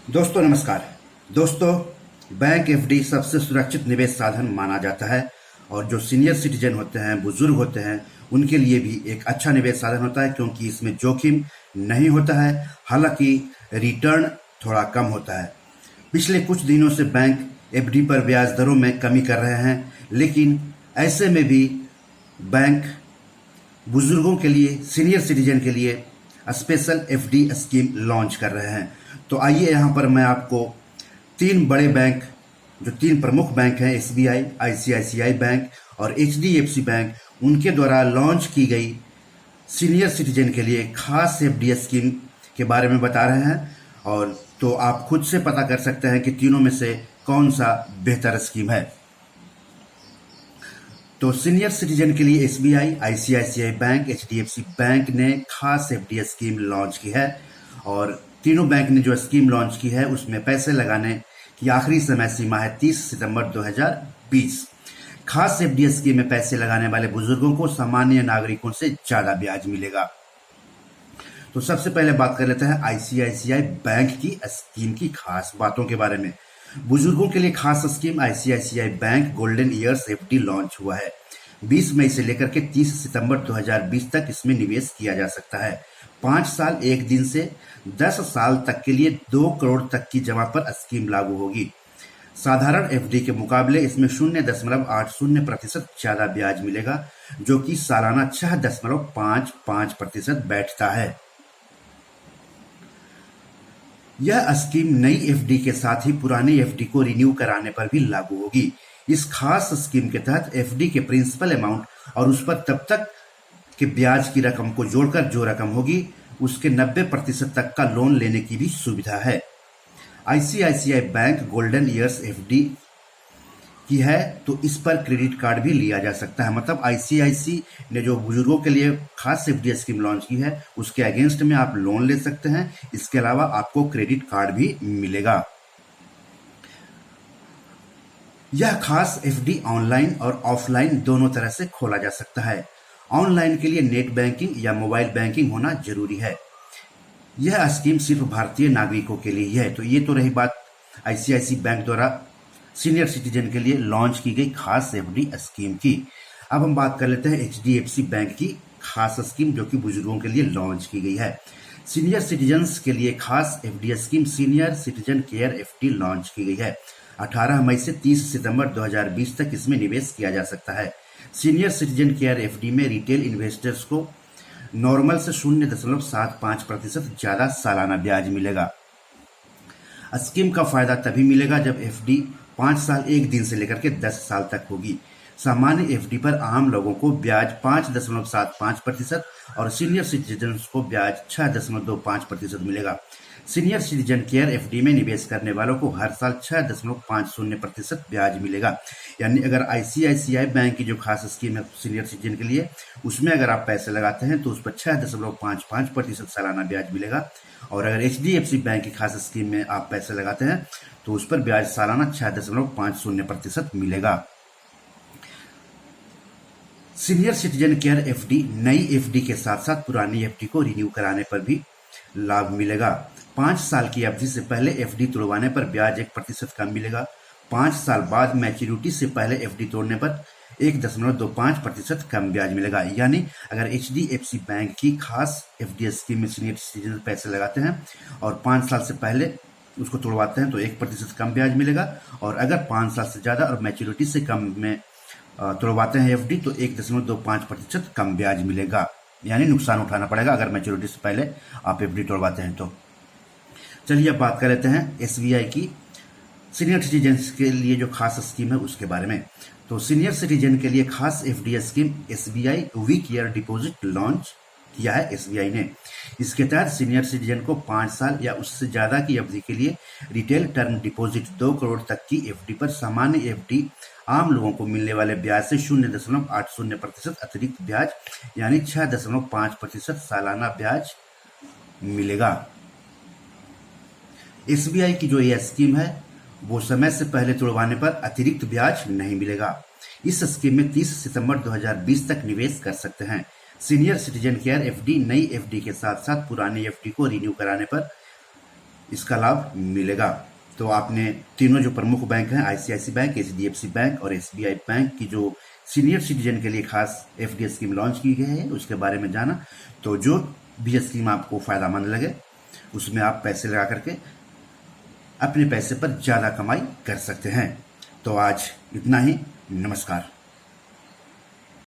दोस्तों नमस्कार। दोस्तों, बैंक एफडी सबसे सुरक्षित निवेश साधन माना जाता है और जो सीनियर सिटीजन होते हैं, बुजुर्ग होते हैं, उनके लिए भी एक अच्छा निवेश साधन होता है क्योंकि इसमें जोखिम नहीं होता है। हालांकि रिटर्न थोड़ा कम होता है। पिछले कुछ दिनों से बैंक एफडी पर ब्याज दरों में कमी कर रहे हैं, लेकिन ऐसे में भी बैंक बुजुर्गों के लिए, सीनियर सिटीजन के लिए स्पेशल एफडी स्कीम लॉन्च कर रहे हैं। तो आइए यहाँ पर मैं आपको तीन बड़े बैंक, जो तीन प्रमुख बैंक हैं, एसबीआई, आईसीआईसीआई बैंक और एचडीएफसी बैंक, उनके द्वारा लॉन्च की गई सीनियर सिटीजन के लिए खास एफडी स्कीम के बारे में बता रहे हैं। और तो आप खुद से पता कर सकते हैं कि तीनों में से कौन सा बेहतर स्कीम है। तो सीनियर सिटीजन के लिए SBI, ICICI bank, HDFC bank ने खास एफडी स्कीम लॉन्च की है। और तीनों बैंक ने जो स्कीम लॉन्च की है उसमें पैसे लगाने की आखिरी समय सीमा है 30 सितंबर 2020। खास एफडी स्कीम में पैसे लगाने वाले बुजुर्गों को सामान्य नागरिकों से ज्यादा ब्याज मिलेगा। तो सबसे पहले बात कर लेते हैं आईसीआईसीआई बैंक की स्कीम की खास बातों के बारे में। बुजुर्गों के लिए खास scheme ICICI bank golden years FD launch हुआ है। 20 मई से लेकर के 30 सितंबर 2020 तक इसमें निवेश किया जा सकता है। 5 साल 1 दिन से 10 साल तक के लिए 2 करोड़ तक की जमा पर स्कीम लागू होगी। साधारण एफडी के मुकाबले इसमें 0.80% ज्यादा ब्याज मिलेगा, जो कि सालाना 6.55% बैठता है। यह स्कीम नई एफडी के साथ ही पुरानी एफडी को रिन्यू कराने पर भी लागू होगी। इस खास स्कीम के तहत एफडी के प्रिंसिपल अमाउंट और उस पर तब तक के ब्याज की रकम को जोड़कर जो रकम होगी उसके 90% तक का लोन लेने की भी सुविधा है। ICICI bank golden years FD की है, तो इस पर क्रेडिट कार्ड भी लिया जा सकता है। मतलब आईसीआईसी ने जो बुजुर्गों के लिए खास एफडी स्कीम लॉन्च की है उसके अगेंस्ट में आप लोन ले सकते हैं। इसके अलावा आपको क्रेडिट कार्ड भी मिलेगा। यह खास एफडी ऑनलाइन और ऑफलाइन दोनों तरह से खोला जा सकता है। ऑनलाइन के लिए नेट बैंकिंग या मोबाइल बैंकिंग होना जरूरी है। यह स्कीम सिर्फ भारतीय नागरिकों के लिए ही है। तो ये तो रही बात आईसीआईसी बैंक द्वारा सीनियर सिटीजन के लिए लॉन्च की गई खास एफडी स्कीम की। अब हम बात कर लेते हैं एचडीएफसी बैंक की खास स्कीम, जो कि बुजुर्गों के लिए लॉन्च की गई है। सीनियर सिटीजन्स के लिए खास FD scheme senior citizen care FD launch की गई है। 18 मई से 30 सितंबर 2020 तक इसमें निवेश किया जा सकता है। सीनियर सिटीजन केयर एफडी में रिटेल इन्वेस्टर्स को नॉर्मल से 0.75% ज्यादा सालाना ब्याज मिलेगा। स्कीम का फायदा तभी मिलेगा जब एफडी 5 साल 1 दिन से लेकर के 10 साल तक होगी। सामान्य एफडी पर आम लोगों को ब्याज 5.75% और सीनियर सिटीजन को ब्याज 6.25% मिलेगा। सीनियर सिटीजन केयर एफडी में निवेश करने वालों को हर साल 6.50% ब्याज मिलेगा। यानी अगर आईसीआईसीआई बैंक की जो खास स्कीम है सीनियर सिटीजन के लिए, उसमें अगर आप पैसे लगाते हैं तो उस पर 6.55% सालाना ब्याज मिलेगा। और अगर एचडीएफसी बैंक की खास स्कीम में आप पैसे लगाते हैं तो उस पर ब्याज सालाना 6.50% मिलेगा। सीनियर सिटीजन केयर एफडी नई एफडी के साथ साथ पुरानी एफडी को रिन्यू कराने पर भी लाभ मिलेगा। 5 साल की अवधि से पहले एफडी तोड़वाने पर ब्याज 1% कम मिलेगा। 5 साल बाद मैच्योरिटी से पहले एफडी तोड़ने पर 1.25% कम ब्याज मिलेगा। यानी अगर एचडीएफसी बैंक की खास एफडी स्कीम में सीनियर सिटीजन पैसे लगाते हैं और 5 साल से पहले उसको तोड़वाते हैं तो 1% कम ब्याज मिलेगा। और अगर 5 साल से ज्यादा और मैच्योरिटी से कम में तोड़वाते हैं एफडी तो 1.25% कम ब्याज मिलेगा। यानी नुकसान उठाना पड़ेगा अगर मैच्योरिटी से पहले आप एफडी तोड़वाते हैं तो। चलिए अब बात कर लेते हैं एसबीआई की सीनियर सिटीजन के लिए जो खास स्कीम है उसके बारे में। तो सीनियर सिटीजन के लिए खास FD scheme SBI WeCare deposit launch किया है एसबीआई ने। इसके तहत सीनियर सिटीजन को 5 साल या उससे ज्यादा की अवधि के लिए रिटेल टर्म डिपॉजिट 2 करोड़ तक की एफडी पर सामान्य एफडी आम लोगों को मिलने वाले ब्याज से 0.80% अतिरिक्त ब्याज यानी 6.5% सालाना ब्याज मिलेगा। एसबीआई की जो यह स्कीम है वो समय से पहले तोड़वाने पर अतिरिक्त ब्याज नहीं मिलेगा। इस स्कीम में 30 सितंबर 2020 तक निवेश कर सकते हैं। सीनियर सिटीजन केयर एफडी नई एफडी के साथ साथ पुरानी एफडी को रिन्यू कराने पर इसका लाभ मिलेगा। तो आपने तीनों जो प्रमुख बैंक हैं, आईसीआईसी बैंक, एचडीएफसी बैंक और एसबीआई बैंक की जो सीनियर सिटीजन के लिए खास एफडी स्कीम लॉन्च की गई है उसके बारे में जाना। तो जो भी स्कीम आपको फायदामंद लगे उसमें आप पैसे लगा करके अपने पैसे पर ज़्यादा कमाई कर सकते हैं। तो आज इतना ही। नमस्कार।